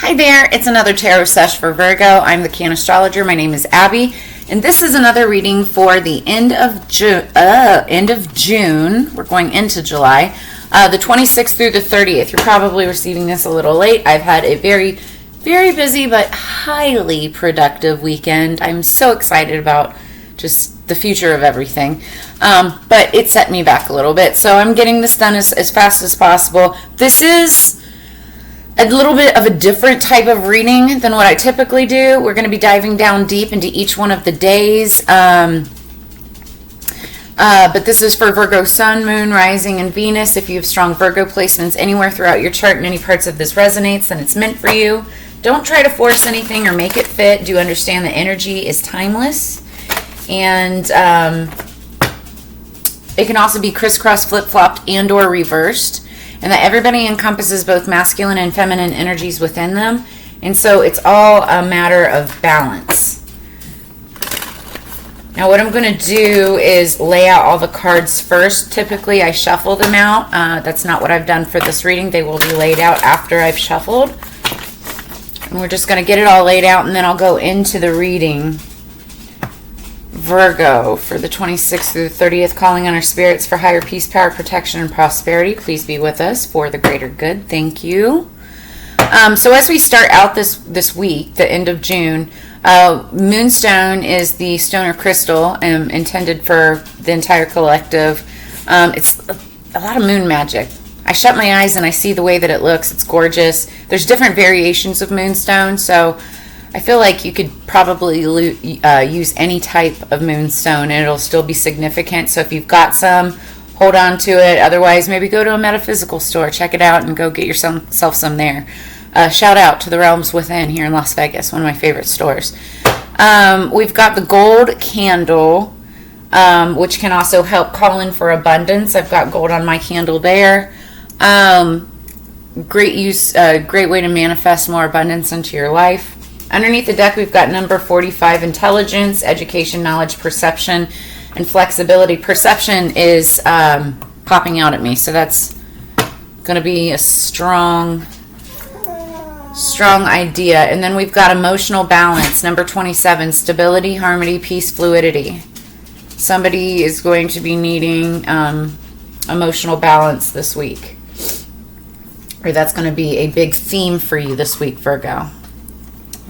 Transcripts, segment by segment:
Hi there, it's another tarot sesh for Virgo. I'm the Cannastrologer. My name is Abby, and this is another reading for the end of June. We're going into July, the 26th through the 30th. You're probably receiving this a little late. I've had a very, very busy but highly productive weekend. I'm so excited about just the future of everything, but it set me back a little bit, so I'm getting this done as fast as possible. This is a little bit of a different type of reading than what I typically do. We're going to be diving down deep into each one of the days, but this is for Virgo Sun, Moon, Rising, and Venus. If you have strong Virgo placements anywhere throughout your chart and any parts of this resonates, then it's meant for you. Don't try to force anything or make it fit. Do understand that energy is timeless, and it can also be crisscross, flip-flopped, and or reversed, and that everybody encompasses both masculine and feminine energies within them, and so it's all a matter of balance. Now what I'm going to do is lay out all the cards first. Typically I shuffle them out. That's not what I've done for this reading. They will be laid out after I've shuffled, and we're just going to get it all laid out, and then I'll go into the reading. Virgo, for the 26th through the 30th, calling on our spirits for higher peace, power, protection, and prosperity. Please be with us for the greater good. Thank you. So as we start out this week, the end of June, Moonstone is the stone or crystal intended for the entire collective. It's a lot of moon magic. I shut my eyes and I see the way that it looks. It's gorgeous. There's different variations of Moonstone, so I feel like you could probably use any type of moonstone and it'll still be significant. So if you've got some, hold on to it. Otherwise, maybe go to a metaphysical store, check it out, and go get yourself some there. Shout out to the Realms Within here in Las Vegas, one of my favorite stores. We've got the gold candle, which can also help call in for abundance. I've got gold on my candle there. Great way to manifest more abundance into your life. Underneath the deck, we've got number 45, intelligence, education, knowledge, perception, and flexibility. Perception is popping out at me, so that's going to be a strong idea. And then we've got emotional balance, number 27, stability, harmony, peace, fluidity. Somebody is going to be needing emotional balance this week, or that's going to be a big theme for you this week, Virgo.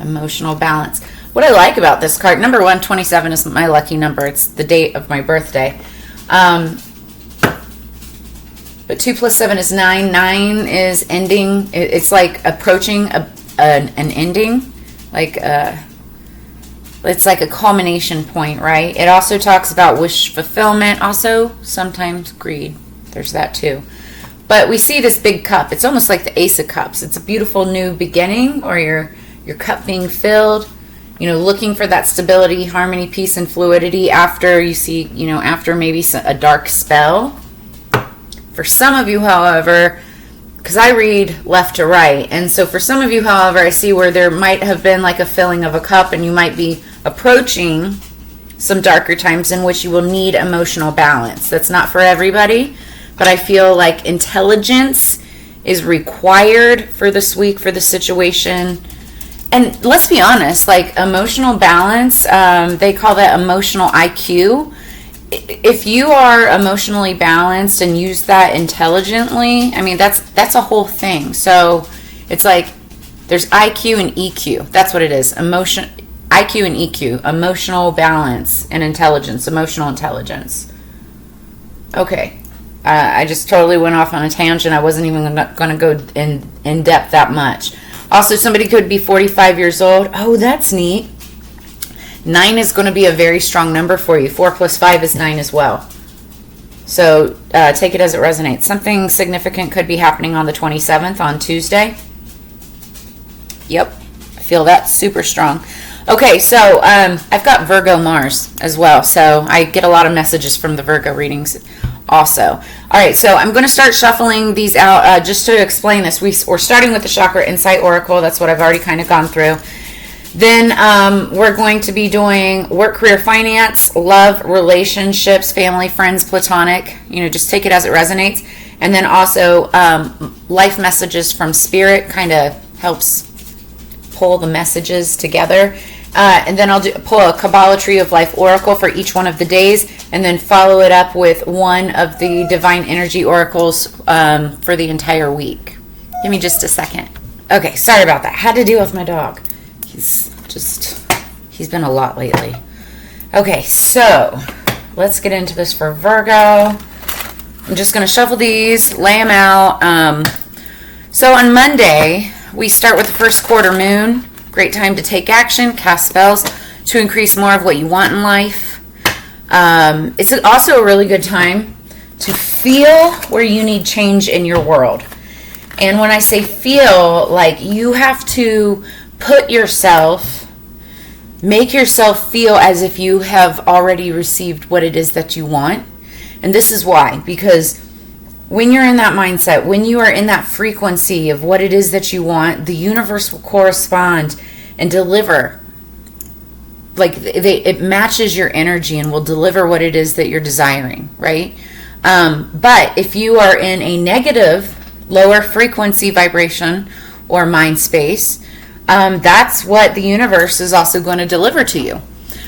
Emotional balance. What I like about this card, number 1, 27 is my lucky number. It's the date of my birthday. But 2 plus 7 is 9. 9 is ending. It's like approaching an ending. It's like a culmination point, right? It also talks about wish fulfillment. Also, sometimes greed. There's that too. But we see this big cup. It's almost like the Ace of Cups. It's a beautiful new beginning, or your cup being filled, looking for that stability, harmony, peace, and fluidity after you see, after maybe a dark spell. For some of you, however, because I read left to right, and so for some of you, however, I see where there might have been like a filling of a cup, and you might be approaching some darker times in which you will need emotional balance. That's not for everybody, but I feel like intelligence is required for this week, for the situation. And let's be honest, like emotional balance, they call that emotional IQ. If you are emotionally balanced and use that intelligently, I mean, that's a whole thing. So it's like there's IQ and EQ. That's what it is. IQ and EQ, emotional balance and intelligence, emotional intelligence. Okay. I just totally went off on a tangent. I wasn't even going to go in depth that much. Also, somebody could be 45 years old. Oh, that's neat. 9 is going to be a very strong number for you. 4 plus 5 is 9 as well. So take it as it resonates. Something significant could be happening on the 27th, on Tuesday. Yep, I feel that super strong. Okay, so I've got Virgo Mars as well. So I get a lot of messages from the Virgo readings also. All right, so I'm going to start shuffling these out just to explain this. We're starting with the Chakra Insight Oracle. That's what I've already kind of gone through. Then we're going to be doing work, career, finance, love, relationships, family, friends, platonic. Just take it as it resonates. And then also life messages from Spirit kind of helps pull the messages together. And then I'll pull a Kabbalah Tree of Life Oracle for each one of the days, and then follow it up with one of the Divine Energy Oracles for the entire week. Give me just a second. Okay, sorry about that. Had to deal with my dog. He's been a lot lately. Okay, so let's get into this for Virgo. I'm just going to shuffle these, lay them out. So on Monday, we start with the first quarter moon. Great time to take action, cast spells to increase more of what you want in life. It's also a really good time to feel where you need change in your world. And when I say feel, like you have to make yourself feel as if you have already received what it is that you want. And this is why, because when you're in that mindset, when you are in that frequency of what it is that you want, the universe will correspond and deliver. Like it matches your energy and will deliver what it is that you're desiring, right? But if you are in a negative, lower frequency vibration or mind space, that's what the universe is also going to deliver to you.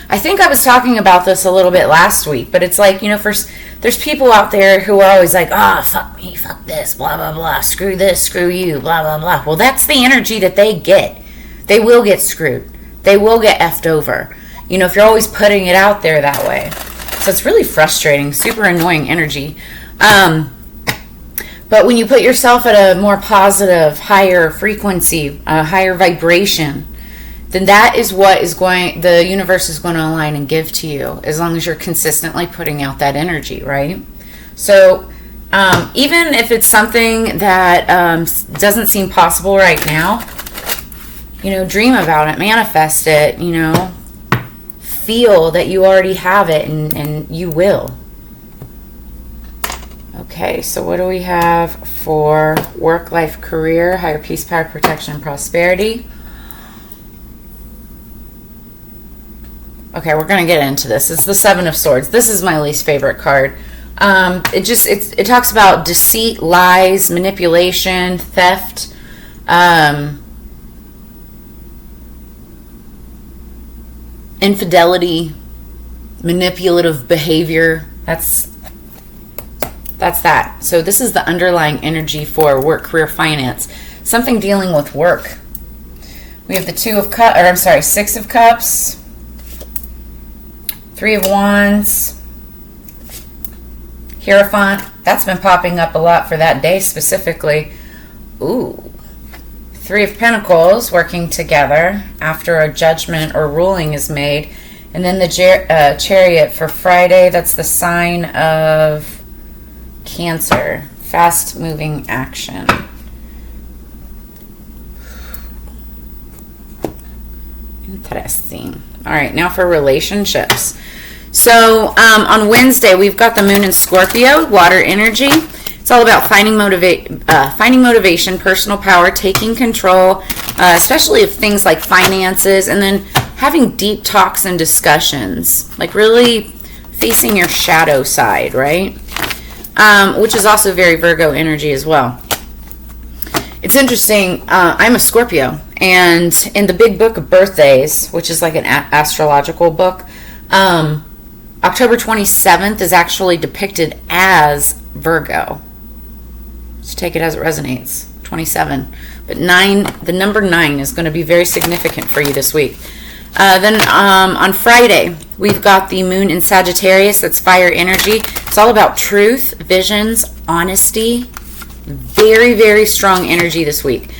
I think I was talking about this a little bit last week, but it's like, there's people out there who are always like, fuck me, fuck this, blah, blah, blah, screw this, screw you, blah, blah, blah. Well, that's the energy that they get. They will get screwed. They will get effed over. If you're always putting it out there that way. So it's really frustrating, super annoying energy. But when you put yourself at a more positive, higher frequency, a higher vibration, then that is what the universe is going to align and give to you, as long as you're consistently putting out that energy, right? So even if it's something that doesn't seem possible right now, dream about it, manifest it, feel that you already have it, and you will. Okay, so what do we have for work, life, career, higher peace, power, protection, and prosperity? Okay, we're going to get into this. It's the Seven of Swords. This is my least favorite card. It talks about deceit, lies, manipulation, theft, infidelity, manipulative behavior. That's that. So this is the underlying energy for work, career, finance. Something dealing with work. We have the Six of Cups, Three of Wands, Hierophant. That's been popping up a lot for that day specifically. Ooh. Three of Pentacles, working together after a judgment or ruling is made. And then the Chariot for Friday. That's the sign of Cancer. Fast-moving action. Interesting. All right, now for relationships. So on Wednesday, we've got the moon in Scorpio, water energy. It's all about finding motivation, personal power, taking control, especially of things like finances, and then having deep talks and discussions, like really facing your shadow side, right? Which is also very Virgo energy as well. It's interesting. I'm a Scorpio, and in the big book of birthdays, which is like an astrological book, October 27th is actually depicted as Virgo. So take it as it resonates. 27. But the number 9 is going to be very significant for you this week. Then on Friday, we've got the moon in Sagittarius. That's fire energy. It's all about truth, visions, honesty. Very, very strong energy this week.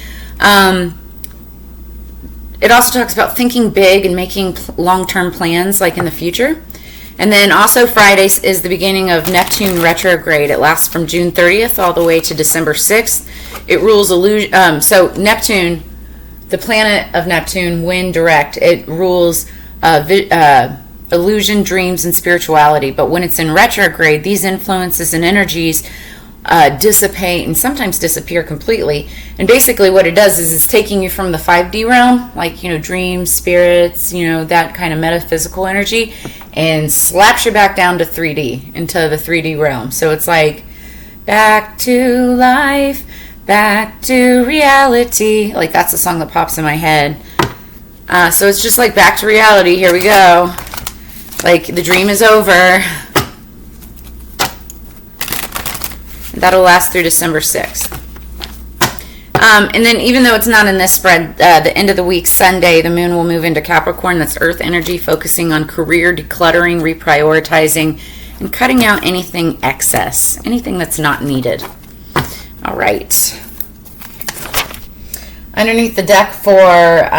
It also talks about thinking big and making long-term plans, like in the future. And then also Friday is the beginning of Neptune retrograde. It lasts from June 30th all the way to December 6th. It rules illusion. So Neptune, the planet of Neptune, when direct, it rules illusion, dreams, and spirituality. But when it's in retrograde, these influences and energies dissipate and sometimes disappear completely. And basically what it does is it's taking you from the 5D realm, like, dreams, spirits, that kind of metaphysical energy, and slaps you back down to 3D, into the 3D realm. So it's like back to life, back to reality. Like, that's the song that pops in my head. So it's just like back to reality. Here we go. Like the dream is over. That'll last through December 6th. And then even though it's not in this spread, the end of the week, Sunday, the moon will move into Capricorn. That's earth energy, focusing on career, decluttering, reprioritizing, and cutting out anything excess, anything that's not needed. All right. Underneath the deck for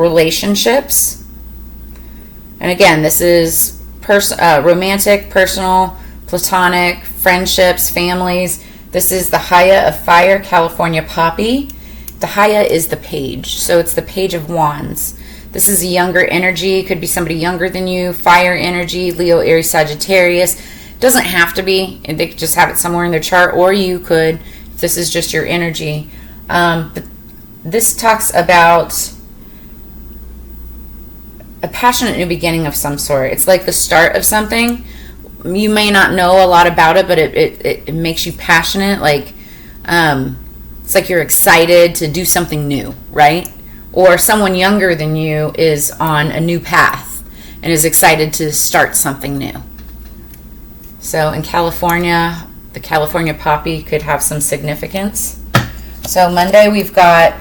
relationships. And again, this is romantic, personal, platonic, friendships, families. This is the Haya of Fire, California Poppy. The Haya is the page, so it's the Page of Wands. This is a younger energy. Could be somebody younger than you. Fire energy, Leo, Aries, Sagittarius. Doesn't have to be. They could just have it somewhere in their chart, or you could, if this is just your energy. But this talks about a passionate new beginning of some sort. It's like the start of something. You may not know a lot about it, but it makes you passionate. Like it's like you're excited to do something new, right? Or someone younger than you is on a new path and is excited to start something new. So in California, the California Poppy could have some significance. So Monday we've got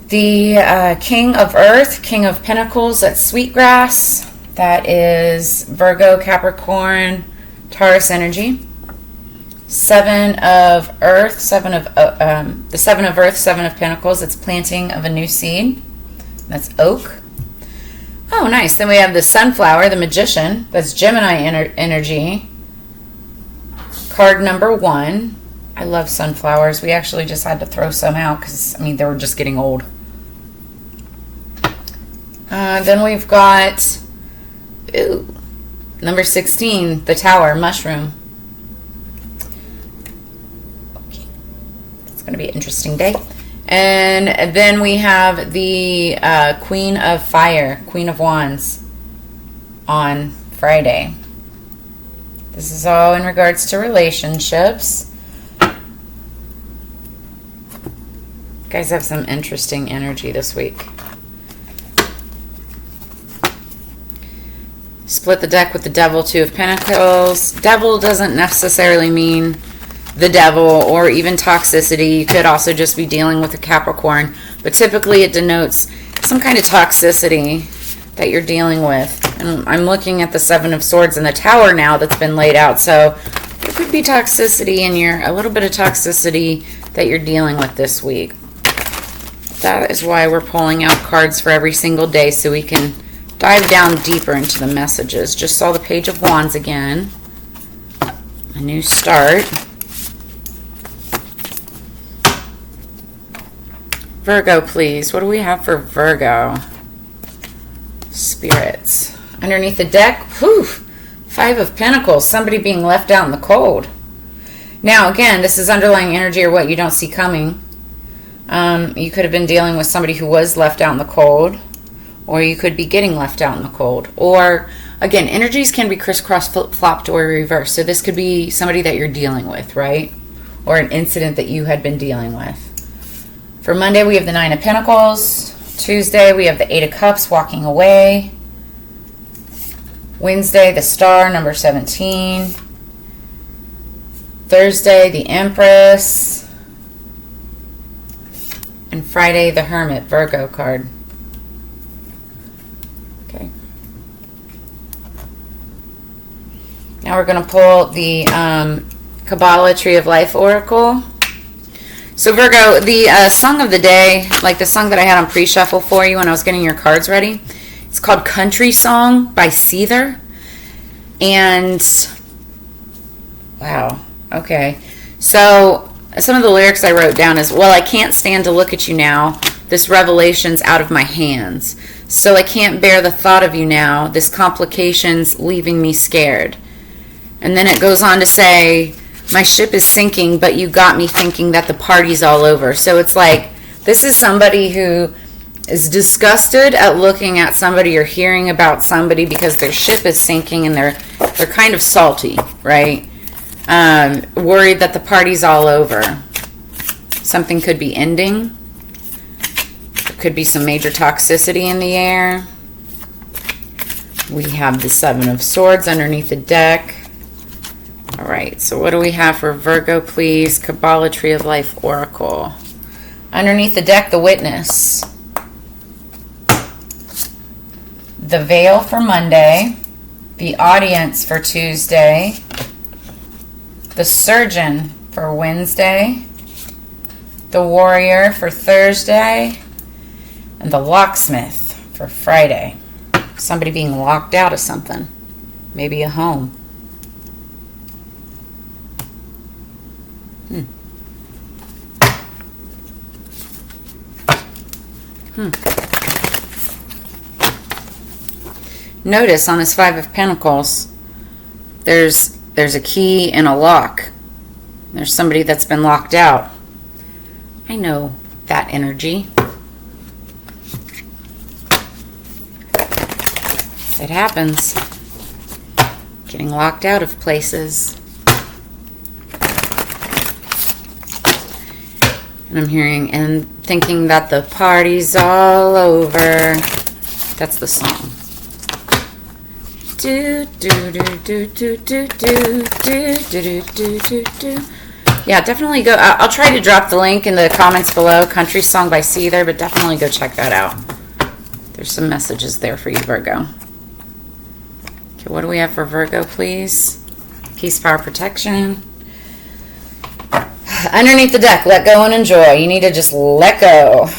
the King of Earth, King of Pentacles, that's Sweetgrass. That is Virgo, Capricorn, Taurus energy. Seven of Earth, the Seven of Earth, Seven of Pentacles. It's planting of a new seed. That's oak. Oh, nice. Then we have the Sunflower, the Magician. That's Gemini energy. Card number 1. I love sunflowers. We actually just had to throw some out because, I mean, they were just getting old. Then we've got number 16, the Tower, Mushroom. Okay. It's going to be an interesting day. And then we have the Queen of Fire, Queen of Wands on Friday. This is all in regards to relationships. You guys have some interesting energy this week. Split the deck with the Devil, Two of Pentacles. Devil doesn't necessarily mean the devil or even toxicity. You could also just be dealing with a Capricorn, but typically it denotes some kind of toxicity that you're dealing with. And I'm looking at the Seven of Swords and the Tower now that's been laid out, so there could be toxicity in a little bit of toxicity that you're dealing with this week. That is why we're pulling out cards for every single day, so we can dive down deeper into the messages. Just saw the Page of Wands again. A new start. Virgo, please. What do we have for Virgo? Spirits. Underneath the deck, whew, Five of Pentacles. Somebody being left out in the cold. Now, again, this is underlying energy or what you don't see coming. You could have been dealing with somebody who was left out in the cold. Or you could be getting left out in the cold. Or, again, energies can be crisscross, flip-flopped, or reversed. So this could be somebody that you're dealing with, right? Or an incident that you had been dealing with. For Monday, we have the Nine of Pentacles. Tuesday, we have the Eight of Cups, walking away. Wednesday, the Star, number 17. Thursday, the Empress. And Friday, the Hermit, Virgo card. Okay. Now we're going to pull the Kabbalah Tree of Life Oracle. So Virgo, the song of the day, like the song that I had on pre-shuffle for you when I was getting your cards ready, it's called Country Song by Seers. And, wow, okay. So some of the lyrics I wrote down is, well, I can't stand to look at you now. This revelation's out of my hands. So I can't bear the thought of you now. This complication's leaving me scared. And then it goes on to say, my ship is sinking, but you got me thinking that the party's all over. So it's like, this is somebody who is disgusted at looking at somebody or hearing about somebody because their ship is sinking and they're kind of salty, right? Worried that the party's all over. Something could be ending. It could be some major toxicity in the air. We have the Seven of Swords underneath the deck. All right, so what do we have for Virgo, please? Kabbalah Tree of Life Oracle. Underneath the deck, the Witness. The Veil for Monday. The Audience for Tuesday. The Surgeon for Wednesday. The Warrior for Thursday. And the Locksmith for Friday. Somebody being locked out of something. Maybe a home. Notice on this Five of Pentacles, there's a key and a lock. There's somebody that's been locked out. I know that energy. It happens. Getting locked out of places. And I'm hearing and thinking that the party's all over. That's the song. Do do do do do do do do do do do do. Yeah, definitely go. I'll try to drop the link in the comments below. Country song by Seers, but definitely go check that out. There's some messages there for you, Virgo. Okay, what do we have for Virgo, please? Peace, power, protection. Underneath the deck, let go and enjoy. You need to just let go.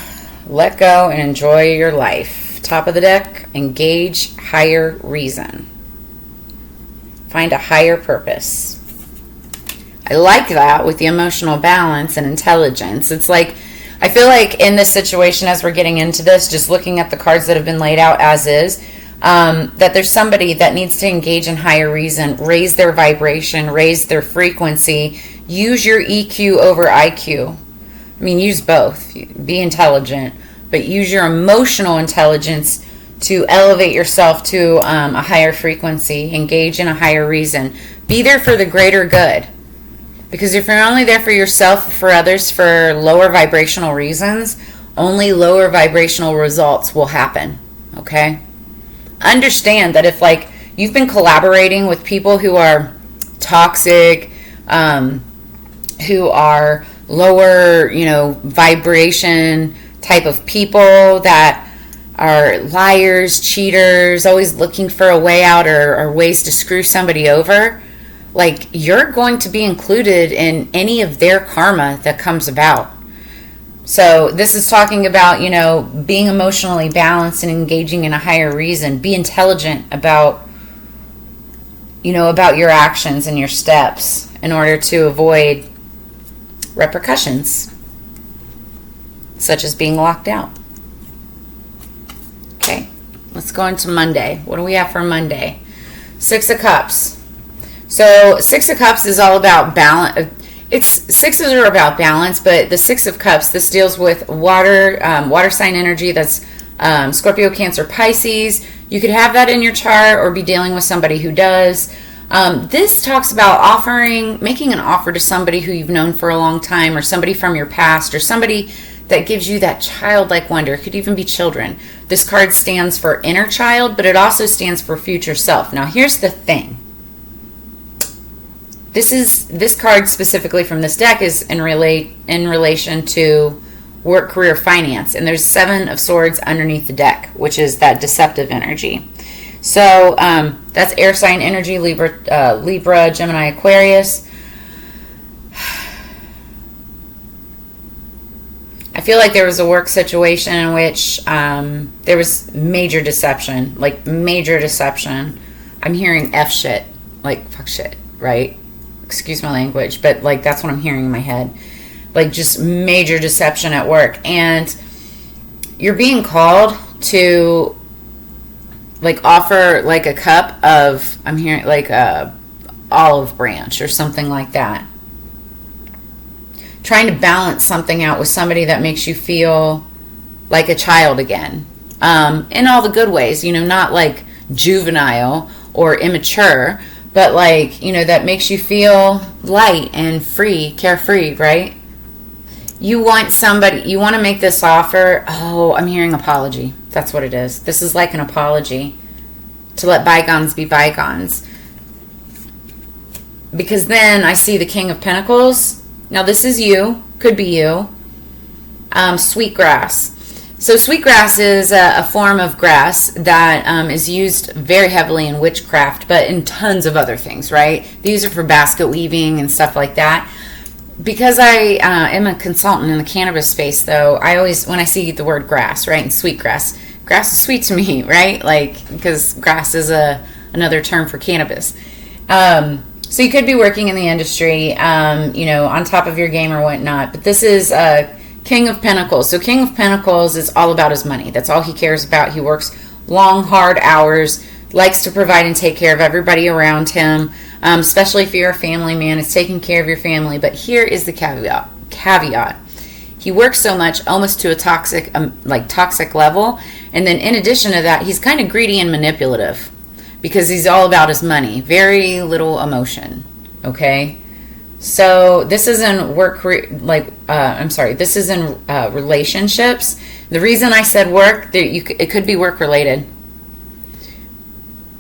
Let go and enjoy your life. Top of the deck, engage higher reason. Find a higher purpose. I like that with the emotional balance and intelligence. It's like, I feel like in this situation, as we're getting into this, just looking at the cards that have been laid out as is, that there's somebody that needs to engage in higher reason, raise their vibration, raise their frequency, use your EQ over IQ. I mean, use both. Be intelligent, but use your emotional intelligence to elevate yourself to a higher frequency, engage in a higher reason. Be there for the greater good. Because if you're only there for yourself or for others for lower vibrational reasons, only lower vibrational results will happen. Okay? Understand that if like you've been collaborating with people who are toxic, who are lower, vibration type of people that are liars, cheaters, always looking for a way out or ways to screw somebody over, like you're going to be included in any of their karma that comes about. So this is talking about, being emotionally balanced and engaging in a higher reason. Be intelligent about, about your actions and your steps in order to avoid repercussions, such as being locked out. Okay, let's go into Monday. What do we have for Monday? Six of Cups. So Six of Cups is all about balance. Sixes are about balance, but the Six of Cups, this deals with water sign energy. That's Scorpio, Cancer, Pisces. You could have that in your chart or be dealing with somebody who does. This talks about making an offer to somebody who you've known for a long time, or somebody from your past, or somebody that gives you that childlike wonder. It could even be children. This card stands for inner child, but it also stands for future self. Now, here's the thing. This card specifically from this deck is in relation to work, career, finance, and there's Seven of Swords underneath the deck, which is that deceptive energy. So that's air sign energy, Libra, Gemini, Aquarius. I feel like there was a work situation in which there was major deception, I'm hearing F shit, like fuck shit, right? Excuse my language, but like that's what I'm hearing in my head. Like just major deception at work. And you're being called to like offer like a cup of, I'm hearing like a olive branch or something like that. Trying to balance something out with somebody that makes you feel like a child again. In all the good ways, not like juvenile or immature, but like, that makes you feel light and free, carefree, right? You want somebody, you want to make this offer. Oh, I'm hearing apology. That's what it is. This is like an apology to let bygones be bygones. Because then I see the King of Pentacles. Now this is you, could be you. Sweetgrass. So sweetgrass is a form of grass that is used very heavily in witchcraft, but in tons of other things, right? They use it for basket weaving and stuff like that. Because I am a consultant in the cannabis space, though, I always, when I see the word grass, right, and sweetgrass, grass is sweet to me, right? Like, because grass is another term for cannabis. So you could be working in the industry, on top of your game or whatnot. But this is King of Pentacles. So King of Pentacles is all about his money. That's all he cares about. He works long, hard hours, likes to provide and take care of everybody around him. Especially if you're a family man, it's taking care of your family. But here is the caveat. He works so much, almost to a toxic level. And then in addition to that, he's kind of greedy and manipulative because he's all about his money. Very little emotion. Okay. So this is in this is in relationships. The reason I said work, it could be work related.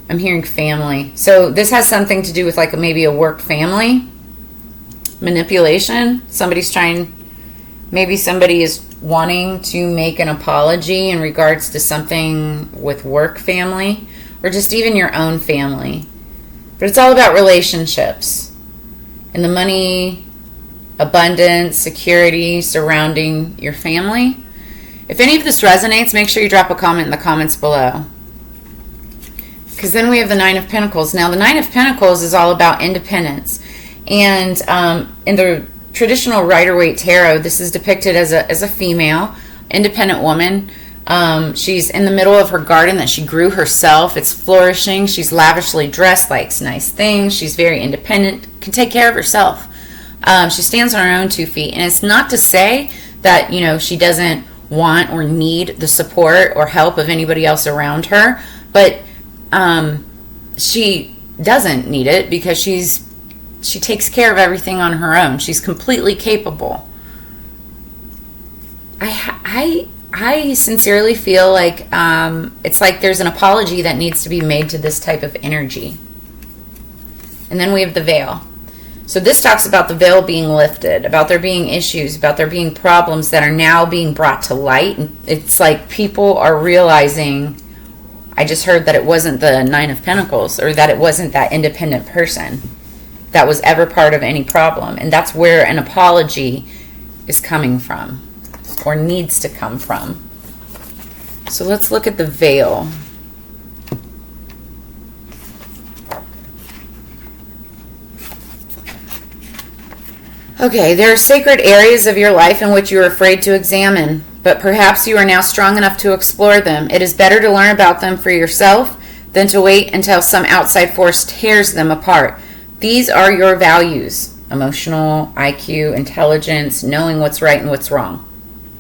I'm hearing family. So this has something to do with like maybe a work family manipulation. Maybe somebody is wanting to make an apology in regards to something with work family or just even your own family. But it's all about relationships and the money, abundance, security surrounding your family. If any of this resonates, make sure you drop a comment in the comments below. Because then we have the Nine of Pentacles. Now, the Nine of Pentacles is all about independence. And in the traditional Rider-Waite Tarot, this is depicted as a female, independent woman. She's in the middle of her garden that she grew herself. It's flourishing. She's lavishly dressed, likes nice things. She's very independent, can take care of herself. She stands on her own 2 feet. And it's not to say that, she doesn't want or need the support or help of anybody else around her. But she doesn't need it because she takes care of everything on her own. She's completely capable. I sincerely feel like it's like there's an apology that needs to be made to this type of energy. And then we have the veil. So this talks about the veil being lifted, about there being issues, about there being problems that are now being brought to light. It's like people are realizing, I just heard that it wasn't the Nine of Pentacles, or that it wasn't that independent person that was ever part of any problem. And that's where an apology is coming from, or needs to come from. So let's look at the veil. Okay, there are sacred areas of your life in which you are afraid to examine, but perhaps you are now strong enough to explore them. It is better to learn about them for yourself than to wait until some outside force tears them apart. These are your values: emotional, IQ, intelligence, knowing what's right and what's wrong.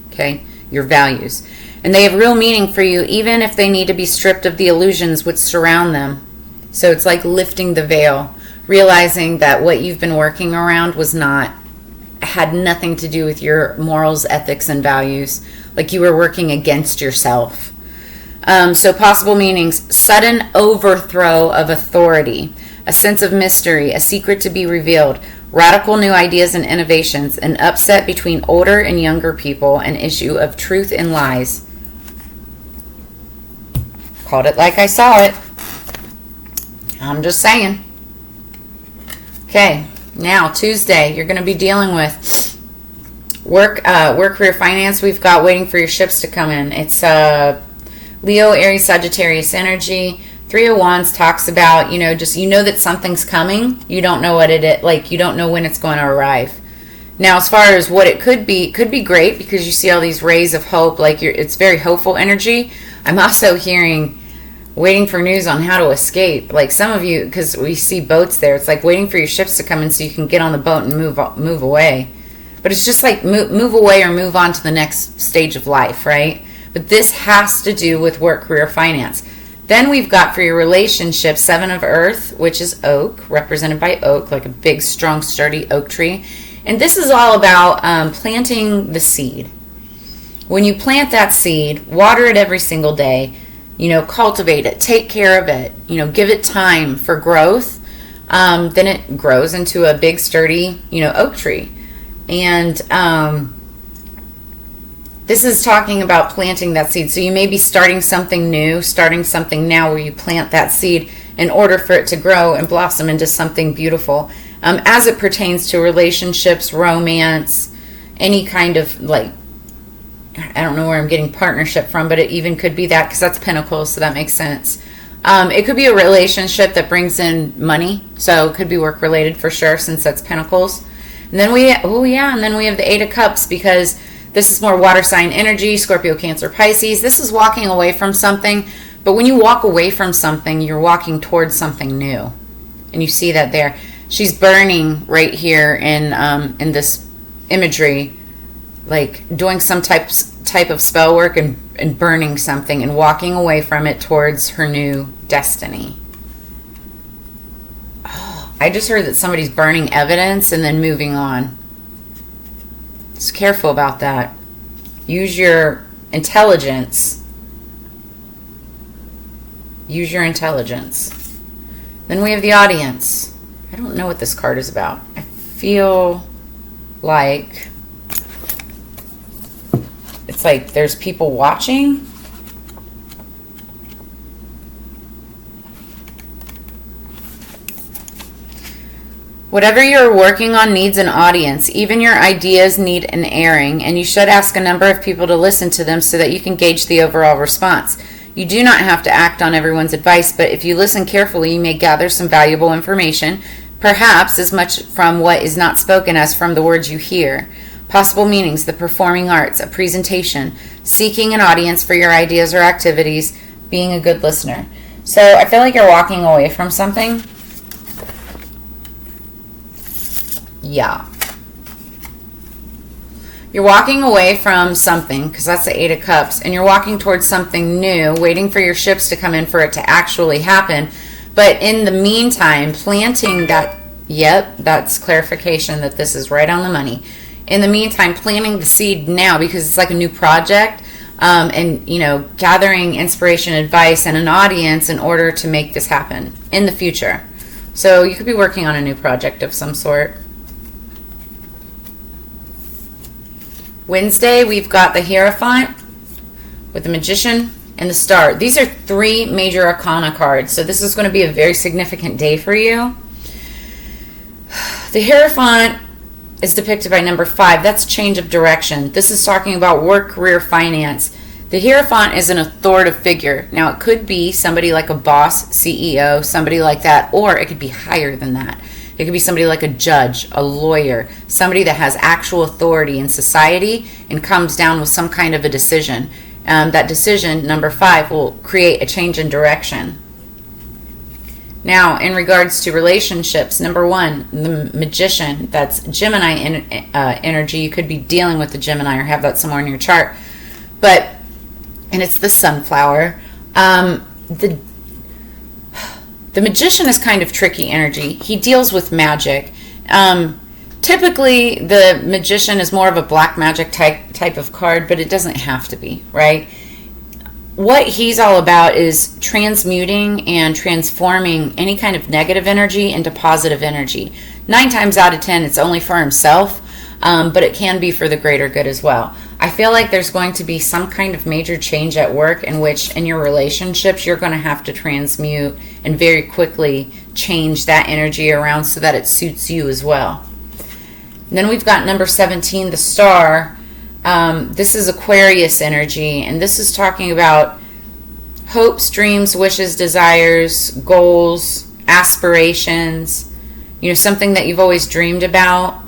Okay, your values. And they have real meaning for you, even if they need to be stripped of the illusions which surround them. So it's like lifting the veil, realizing that what you've been working around had nothing to do with your morals, ethics, and values. Like you were working against yourself. So possible meanings: sudden overthrow of authority, a sense of mystery, a secret to be revealed, radical new ideas and innovations, an upset between older and younger people, an issue of truth and lies. Called it like I saw it. I'm just saying. Okay, now Tuesday, you're going to be dealing with work, career, finance. We've got waiting for your ships to come in. It's Leo, Aries, Sagittarius energy. 3 of Wands talks about, that something's coming. You don't know what it is, like you don't know when it's going to arrive. Now, as far as what it could be great because you see all these rays of hope, like it's very hopeful energy. I'm also hearing waiting for news on how to escape. Like some of you, because we see boats there, it's like waiting for your ships to come in so you can get on the boat and move away. But it's just like move away or move on to the next stage of life, right? But this has to do with work, career, finance. Then we've got for your relationship, 7 of Earth, which is oak, represented by oak, like a big, strong, sturdy oak tree. And this is all about planting the seed. When you plant that seed, water it every single day, cultivate it, take care of it, give it time for growth. Then it grows into a big, sturdy, oak tree. And this is talking about planting that seed. So you may be starting something new, starting something now where you plant that seed in order for it to grow and blossom into something beautiful. As it pertains to relationships, romance, any kind of I don't know where I'm getting partnership from, but it even could be that, because that's Pentacles, so that makes sense. It could be a relationship that brings in money, so it could be work related for sure, since that's Pentacles. And then we have the Eight of Cups, because this is more water sign energy, Scorpio, Cancer, Pisces. This is walking away from something, but when you walk away from something, you're walking towards something new, and you see that there. She's burning right here in this imagery, like doing some type of spell work and burning something and walking away from it towards her new destiny. Oh, I just heard that somebody's burning evidence and then moving on. Just careful about that. Use your intelligence. Use your intelligence. Then we have the Audience. I don't know what this card is about. I feel like it's like there's people watching. Whatever you're working on needs an audience. Even your ideas need an airing, and you should ask a number of people to listen to them so that you can gauge the overall response. You do not have to act on everyone's advice, but if you listen carefully, you may gather some valuable information, perhaps as much from what is not spoken as from the words you hear. Possible meanings, the performing arts, a presentation, seeking an audience for your ideas or activities, being a good listener. So I feel like you're walking away from something. Yeah. You're walking away from something, because that's the Eight of Cups, and you're walking towards something new, waiting for your ships to come in for it to actually happen. But in the meantime, planting that, yep, that's clarification that this is right on the money. In the meantime, planting the seed now, because it's like a new project, and, gathering inspiration, advice, and an audience in order to make this happen in the future. So you could be working on a new project of some sort. Wednesday, we've got the Hierophant with the Magician and the Star. These are three major arcana cards, so this is going to be a very significant day for you. The Hierophant is depicted by number 5. That's change of direction. This is talking about work, career, finance. The Hierophant is an authoritative figure. Now, it could be somebody like a boss, CEO, somebody like that, or it could be higher than that. It could be somebody like a judge, a lawyer, somebody that has actual authority in society and comes down with some kind of a decision. That decision, number 5, will create a change in direction. Now, in regards to relationships, number 1, the Magician, that's Gemini energy. You could be dealing with the Gemini or have that somewhere in your chart. And it's the Sunflower. The Magician is kind of tricky energy. He deals with magic. Typically, the Magician is more of a black magic type of card, but it doesn't have to be, right? What he's all about is transmuting and transforming any kind of negative energy into positive energy. 9 times out of 10, it's only for himself, but it can be for the greater good as well. I feel like there's going to be some kind of major change at work in which in your relationships you're going to have to transmute and very quickly change that energy around so that it suits you as well. And then we've got number 17, the Star. This is Aquarius energy, and this is talking about hopes, dreams, wishes, desires, goals, aspirations, something that you've always dreamed about.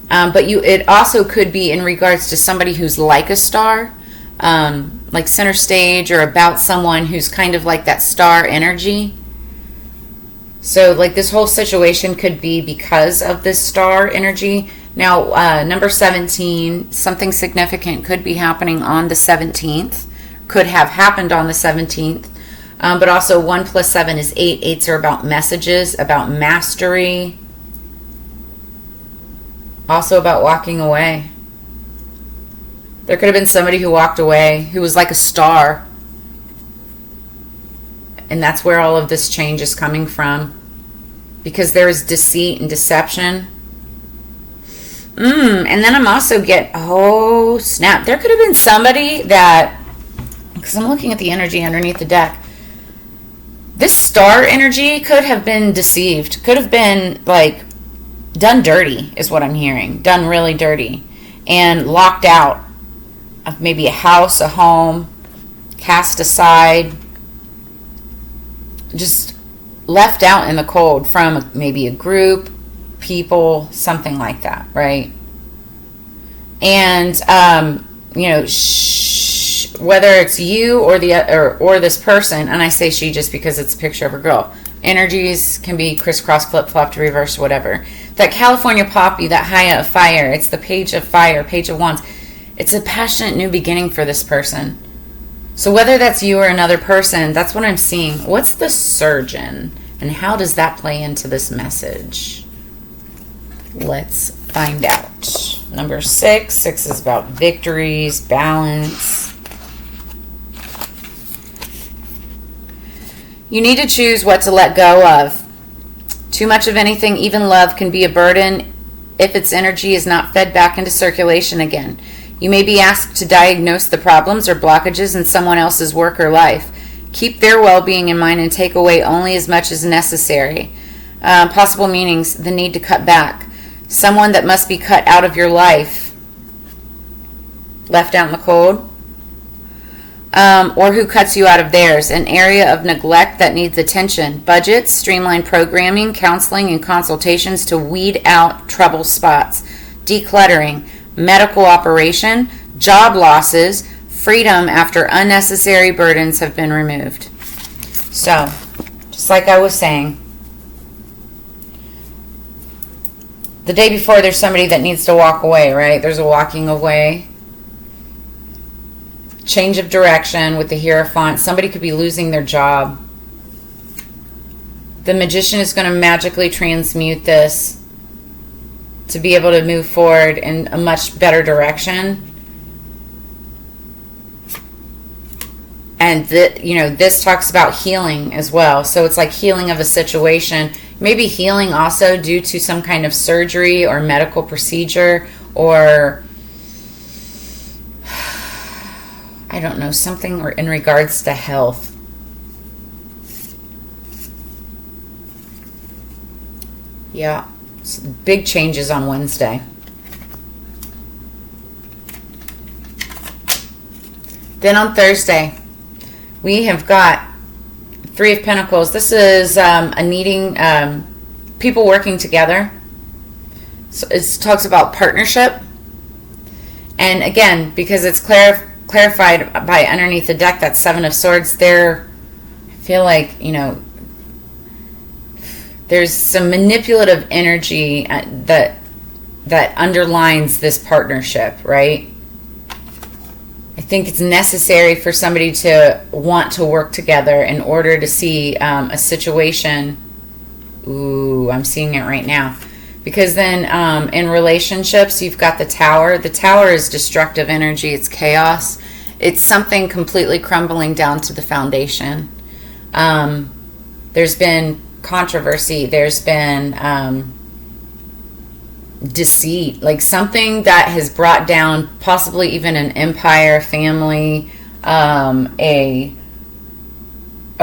But it also could be in regards to somebody who's like a star, like center stage, or about someone who's kind of like that star energy. So like this whole situation could be because of this star energy. Now, number 17, something significant could be happening on the 17th, could have happened on the 17th. But also 1 plus 7 is 8. 8s are about messages, about mastery. Also about walking away. There could have been somebody who walked away who was like a star. And that's where all of this change is coming from. Because there is deceit and deception. And then I'm also oh snap. There could have been somebody that, because I'm looking at the energy underneath the deck. This star energy could have been deceived. Could have been like done dirty is what I'm hearing. Done really dirty. And locked out of maybe a house, a home, cast aside. Just left out in the cold from maybe a group, people, something like that, right? And whether it's you or or this person, and I say she just because it's a picture of a girl. Energies can be crisscross, flip-flopped, reversed, whatever. That California poppy, that high of fire, it's the page of fire, page of wands. It's a passionate new beginning for this person. So whether that's you or another person, that's what I'm seeing. What's the surgeon? And how does that play into this message? Let's find out. Number 6. 6 is about victories, balance. You need to choose what to let go of. Too much of anything, even love, can be a burden if its energy is not fed back into circulation again. You may be asked to diagnose the problems or blockages in someone else's work or life. Keep their well-being in mind and take away only as much as necessary. Possible meanings: the need to cut back. Someone that must be cut out of your life. Left out in the cold. Or who cuts you out of theirs. An area of neglect that needs attention. Budgets, streamlined programming, counseling, and consultations to weed out trouble spots. Decluttering. Medical operation. Job losses. Freedom after unnecessary burdens have been removed. So, just like I was saying, the day before there's somebody that needs to walk away, right? There's a walking away. Change of direction with the Hierophant. Somebody could be losing their job. The Magician is going to magically transmute this to be able to move forward in a much better direction. And this talks about healing as well. So it's like healing of a situation. Maybe healing also due to some kind of surgery or medical procedure, or I don't know, something in regards to health. Yeah, big changes on Wednesday. Then on Thursday, we have got Three of Pentacles. This is a needing people working together. So it talks about partnership. And again, because it's clarified by underneath the deck, that Seven of Swords, there, I feel like, there's some manipulative energy that underlines this partnership, right? I think it's necessary for somebody to want to work together in order to see a situation. Ooh, I'm seeing it right now. Because then in relationships, you've got the Tower. The Tower is destructive energy. It's chaos. It's something completely crumbling down to the foundation. There's been controversy. There's been deceit, like something that has brought down possibly even an empire, family, a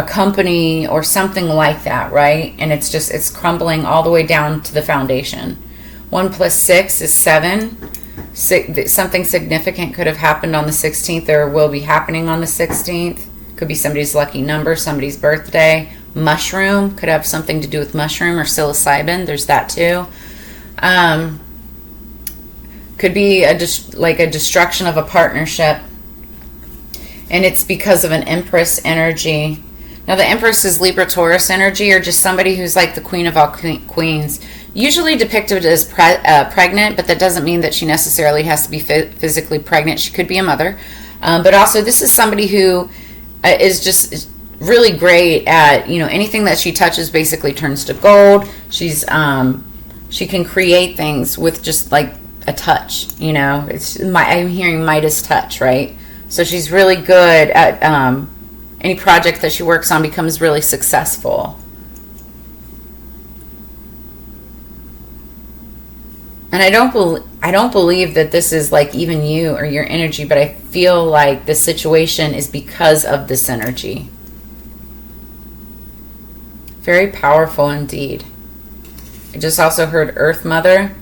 company or something like that, right? And it's crumbling all the way down to the foundation. 1 + 6 is 7. Something significant could have happened on the 16th or will be happening on the 16th. Could be somebody's lucky number, somebody's birthday. Mushroom could have something to do with mushroom or psilocybin. There's that too. Could be like a destruction of a partnership, and it's because of an Empress energy. Now the Empress is Libra Taurus energy, or just somebody who's like the queen of all queens, usually depicted as pregnant, but that doesn't mean that she necessarily has to be physically pregnant. She could be a mother, but also this is somebody who is just really great at, anything that she touches basically turns to gold. She's She can create things with just like a touch, you know. I'm hearing Midas touch, right? So she's really good at any project that she works on becomes really successful. And I don't believe that this is like even you or your energy, but I feel like the situation is because of this energy. Very powerful indeed. I just also heard Earth Mother.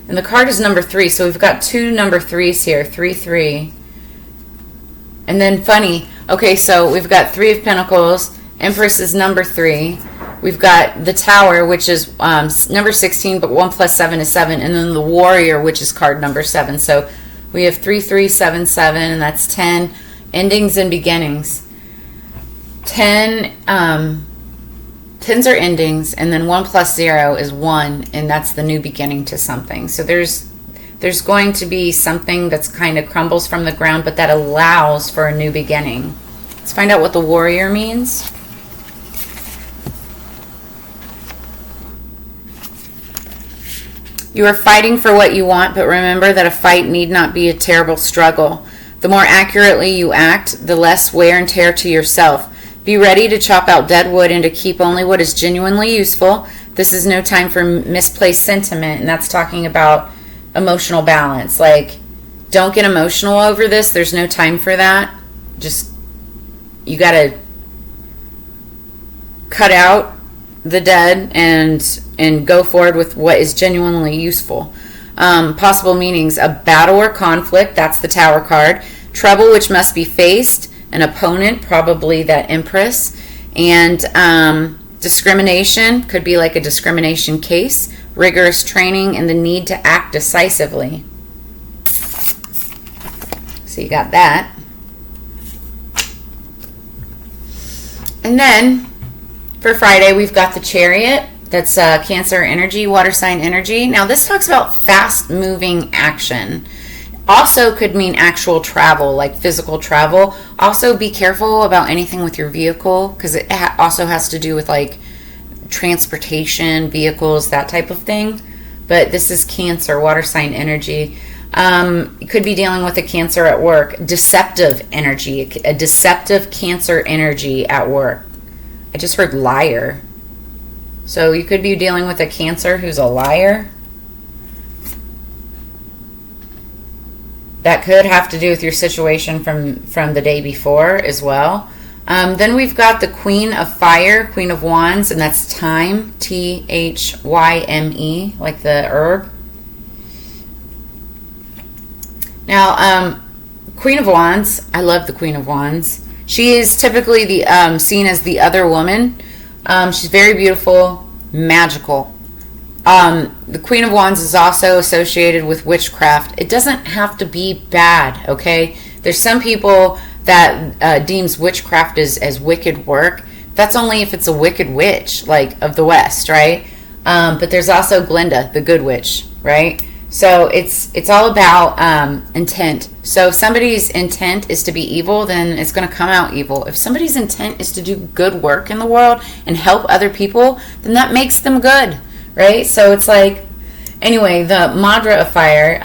And the card is number 3. So we've got 2 number 3s here. 3, 3. And then funny. Okay, so we've got 3 of Pentacles. Empress is number 3. We've got the Tower, which is number 16, but 1 plus 7 is 7. And then the Warrior, which is card number 7. So we have 3, 3, 7, 7, and that's 10. Endings and beginnings. 10s are endings, and then 1 plus 0 is 1, and that's the new beginning to something. So there's going to be something that's kind of crumbles from the ground, but that allows for a new beginning. Let's find out what the Warrior means. You are fighting for what you want, but remember that a fight need not be a terrible struggle. The more accurately you act, the less wear and tear to yourself. Be ready to chop out dead wood and to keep only what is genuinely useful. This is no time for misplaced sentiment, and that's talking about emotional balance. Like, don't get emotional over this. There's no time for that. Just, you got to cut out the dead and go forward with what is genuinely useful. Possible meanings: a battle or conflict, that's the Tower card. Trouble which must be faced. An opponent, probably that Empress. And discrimination, could be like a discrimination case. Rigorous training and the need to act decisively. So you got that. And then for Friday, we've got the Chariot. That's Cancer energy, water sign energy. Now this talks about fast moving action. Also could mean actual travel, like physical travel. Also be careful about anything with your vehicle, because it also has to do with like transportation, vehicles, that type of thing. But this is Cancer, water sign energy. You could be dealing with a Cancer at work. Deceptive energy, a deceptive Cancer energy at work. I just heard liar. So you could be dealing with a Cancer who's a liar. That could have to do with your situation from the day before as well. Then we've got the Queen of Fire, Queen of Wands, and that's Thyme, Thyme, like the herb. Now, Queen of Wands, I love the Queen of Wands. She is typically seen as the other woman. She's very beautiful, magical. The Queen of Wands is also associated with witchcraft. It doesn't have to be bad, okay? There's some people that deems witchcraft as wicked work. That's only if it's a wicked witch, like of the West, right? But there's also Glinda, the good witch, right? So it's all about intent. So if somebody's intent is to be evil, then it's going to come out evil. If somebody's intent is to do good work in the world and help other people, then that makes them good, right? So it's like, anyway, the Madra of Fire,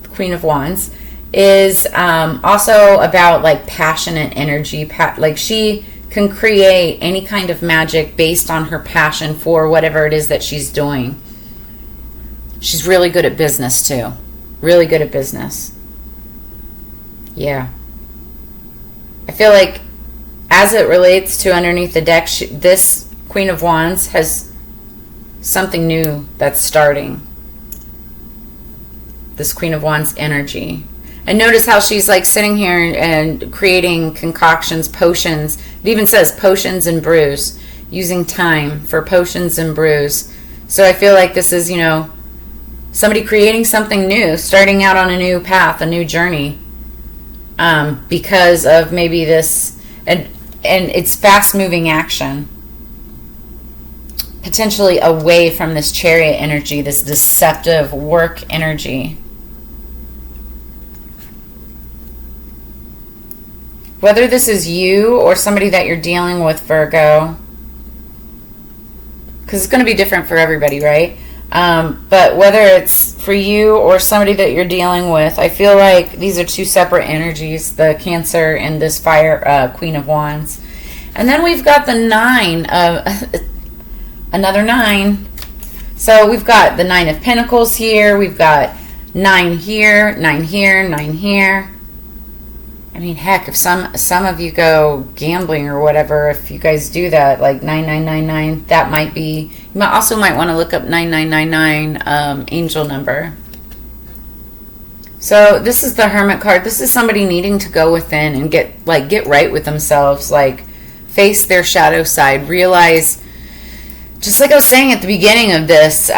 Queen of Wands, is also about like passionate energy. Like she can create any kind of magic based on her passion for whatever it is that she's doing. She's really good at business too. Really good at business. Yeah. I feel like as it relates to underneath the deck, this Queen of Wands has something new that's starting. This Queen of Wands energy. And notice how she's like sitting here and creating concoctions, potions. It even says potions and brews. Using time for potions and brews. So I feel like this is, you know, somebody creating something new, starting out on a new path, a new journey, because of maybe this, and it's fast-moving action, potentially away from this Chariot energy, this deceptive work energy. Whether this is you or somebody that you're dealing with, Virgo, because it's going to be different for everybody, right? But whether it's for you or somebody that you're dealing with, I feel like these are two separate energies, the Cancer and this Fire Queen of Wands. And then we've got the 9 of another 9. So we've got the 9 of Pentacles here. We've got 9 here, 9 here, 9 here. I mean, heck, if some of you go gambling or whatever, if you guys do that, like 9999, that might be. You also might want to look up 9999 angel number. So this is the Hermit card. This is somebody needing to go within and get right with themselves, like face their shadow side, realize, just like I was saying at the beginning of this,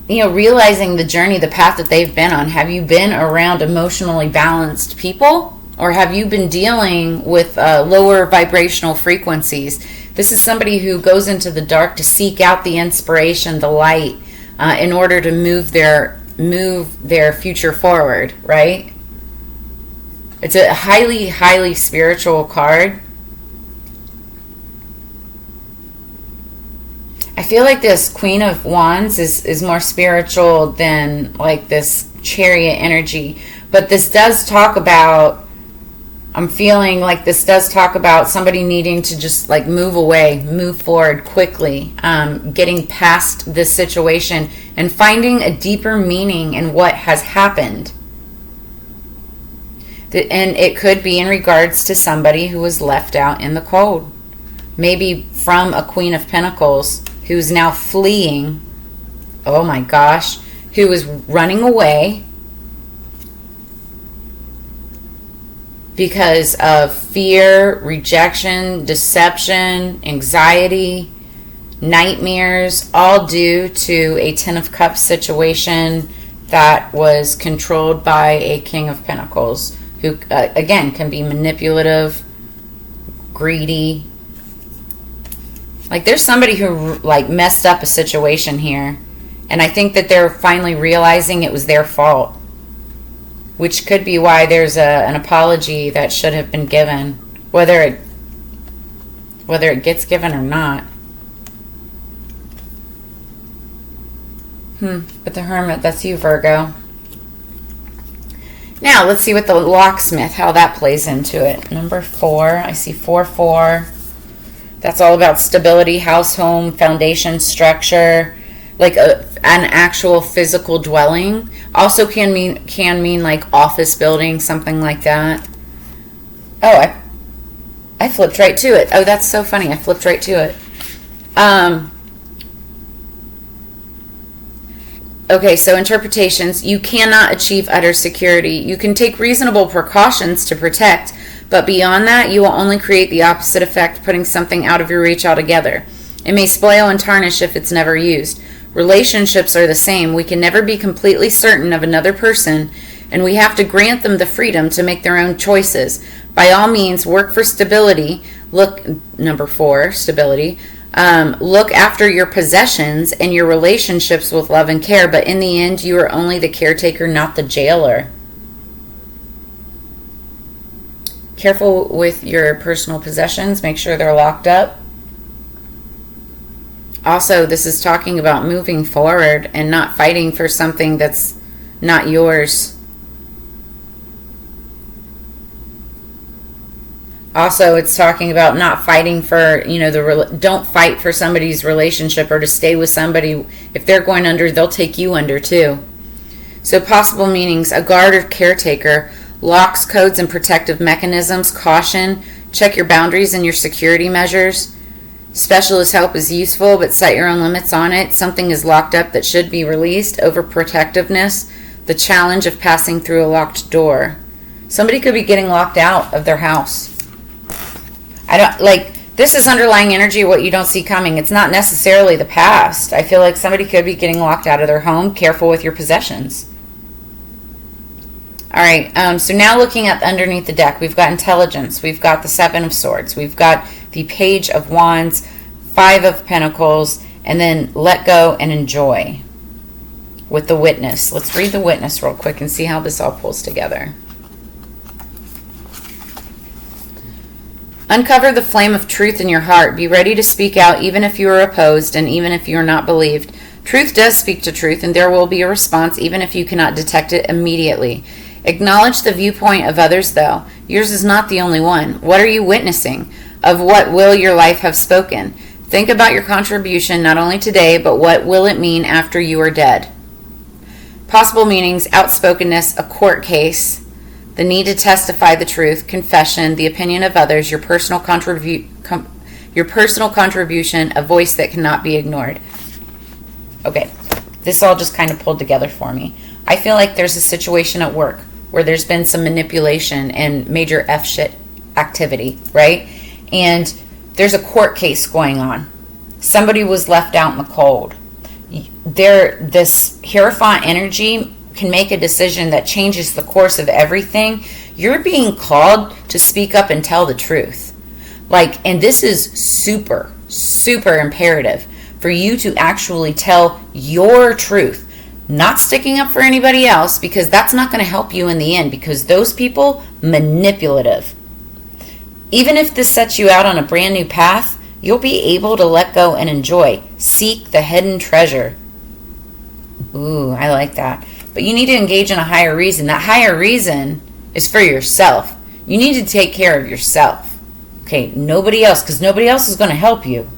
realizing the journey, the path that they've been on. Have you been around emotionally balanced people? Or have you been dealing with lower vibrational frequencies? This is somebody who goes into the dark to seek out the inspiration, the light, in order to move their future forward, right? It's a highly, highly spiritual card. I feel like this Queen of Wands is more spiritual than like this Chariot energy. But this does talk about, I'm feeling like this does talk about somebody needing to just like move away, move forward quickly, getting past this situation and finding a deeper meaning in what has happened. And it could be in regards to somebody who was left out in the cold. Maybe from a Queen of Pentacles who's now fleeing. Oh my gosh. Who is running away because of fear, rejection, deception, anxiety, nightmares, all due to a Ten of Cups situation that was controlled by a King of Pentacles, who, again, can be manipulative, greedy. Like, there's somebody who, like, messed up a situation here, and I think that they're finally realizing it was their fault. Which could be why there's an apology that should have been given, whether it gets given or not. But the Hermit, that's you, Virgo. Now, let's see what the Locksmith, how that plays into it. Number 4, I see 4-4. That's all about stability, house, home, foundation, structure, like an actual physical dwelling. Also can mean like office building, something like that. Oh, I flipped right to it. Oh, that's so funny. I flipped right to it. Okay, so interpretations. You cannot achieve utter security. You can take reasonable precautions to protect, but beyond that, you will only create the opposite effect, putting something out of your reach altogether. It may spoil and tarnish if it's never used. Relationships are the same. We can never be completely certain of another person, and we have to grant them the freedom to make their own choices. By all means, work for stability. Look, number 4, stability. Look after your possessions and your relationships with love and care, but in the end, you are only the caretaker, not the jailer. Careful with your personal possessions. Make sure they're locked up. Also, this is talking about moving forward and not fighting for something that's not yours. Also, it's talking about not fighting for, don't fight for somebody's relationship or to stay with somebody. If they're going under, they'll take you under too. So possible meanings: a guard or caretaker, locks, codes, and protective mechanisms, caution, check your boundaries and your security measures. Specialist help is useful, but set your own limits on it. Something is locked up that should be released. Overprotectiveness, the challenge of passing through a locked door. Somebody could be getting locked out of their house. This is underlying energy, what you don't see coming. It's not necessarily the past. I feel like somebody could be getting locked out of their home. Careful with your possessions. All right, so now looking at underneath the deck, we've got intelligence. We've got the 7 of Swords. We've got the Page of Wands, 5 of Pentacles, and then let go and enjoy with the Witness. Let's read the Witness real quick and see how this all pulls together. Uncover the flame of truth in your heart. Be ready to speak out even if you are opposed and even if you are not believed. Truth does speak to truth, and there will be a response even if you cannot detect it immediately. Acknowledge the viewpoint of others, though. Yours is not the only one. What are you witnessing? Of what will your life have spoken? Think about your contribution not only today, but what will it mean after you are dead? Possible meanings: outspokenness, a court case, the need to testify the truth, confession, the opinion of others, your personal contribution, a voice that cannot be ignored. Okay, this all just kind of pulled together for me. I feel like there's a situation at work where there's been some manipulation and major F shit activity, right? And there's a court case going on. Somebody was left out in the cold. This Hierophant energy can make a decision that changes the course of everything. You're being called to speak up and tell the truth. And this is super, super imperative for you to actually tell your truth. Not sticking up for anybody else, because that's not going to help you in the end, because those people, manipulative. Even if this sets you out on a brand new path, you'll be able to let go and enjoy. Seek the hidden treasure. Ooh, I like that. But you need to engage in a higher reason. That higher reason is for yourself. You need to take care of yourself. Okay, nobody else, because nobody else is going to help you.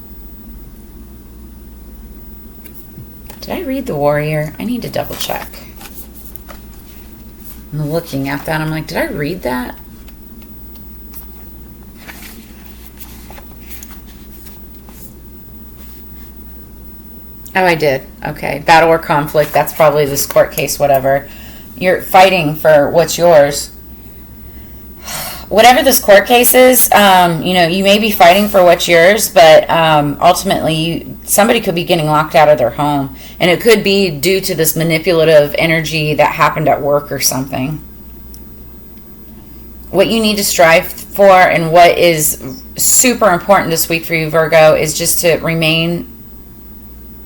Did I read the Warrior? I need to double check. I'm looking at that. I'm like, did I read that? Oh, I did. Okay. Battle or conflict. That's probably this court case, whatever. You're fighting for what's yours. Whatever this court case is, you may be fighting for what's yours, but ultimately somebody could be getting locked out of their home. And it could be due to this manipulative energy that happened at work or something. What you need to strive for, and what is super important this week for you, Virgo, is just to remain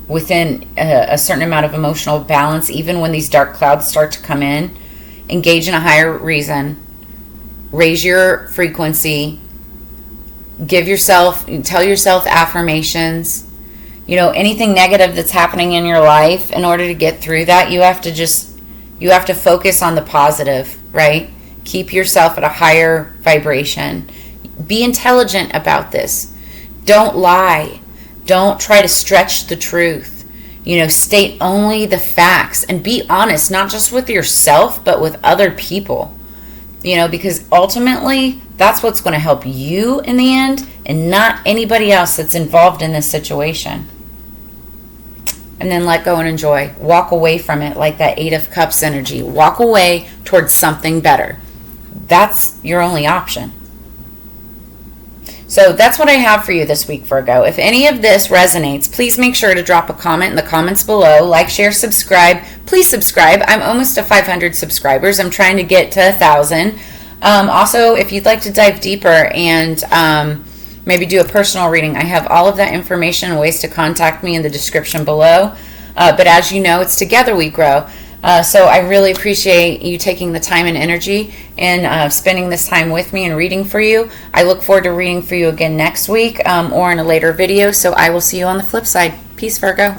within a certain amount of emotional balance, even when these dark clouds start to come in. Engage in a higher reason. Raise your frequency. Tell yourself affirmations. Anything negative that's happening in your life, in order to get through that, you have to focus on the positive, right? Keep yourself at a higher vibration. Be intelligent about this. Don't lie. Don't try to stretch the truth. State only the facts, and be honest, not just with yourself, but with other people. Because ultimately, that's what's going to help you in the end, and not anybody else that's involved in this situation. And then let go and enjoy. Walk away from it, like that Eight of Cups energy. Walk away towards something better. That's your only option. So that's what I have for you this week, Virgo. If any of this resonates, please make sure to drop a comment in the comments below. Like, share, subscribe. Please subscribe. I'm almost to 500 subscribers. I'm trying to get to 1,000. Also, if you'd like to dive deeper and maybe do a personal reading, I have all of that information and ways to contact me in the description below. But as you know, it's together we grow. So I really appreciate you taking the time and energy and spending this time with me and reading for you. I look forward to reading for you again next week or in a later video. So I will see you on the flip side. Peace, Virgo.